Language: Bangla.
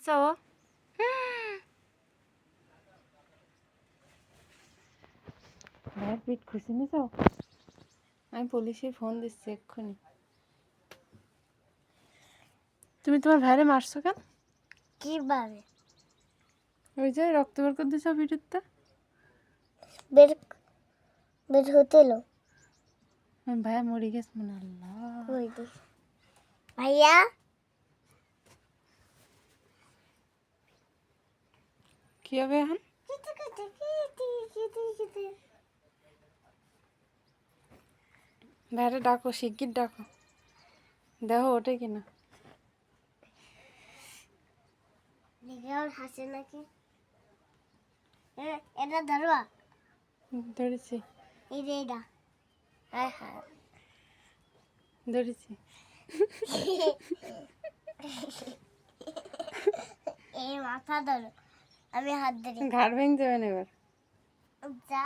যাও ভাইয়ের পিঠ খুশি নি যাও আমি পুলিশে ফোন দিচ্ছি এক্ষুনি তুমি তোমার ভাইরে মারছো কেন কিভাবে ওই যে রক্ত বের করে দিছো ভিডিওতে বের বের হতে এলো ভাইয়া মরে গেছে মনে আল্লাহ কই দি ভাইয়া কি হবে এখন ভাইরে ডাকো শিগগির ডাকো দেখো ওঠে কিনা দেখে আর হাসে নাকি এটা ধরবা ধরেছি এই যে এটা হ্যাঁ হ্যাঁ ধরেছি এই মাথা ধরো আমি হাত ধরি ঘাড় ভেঙে যাবেন এবার যা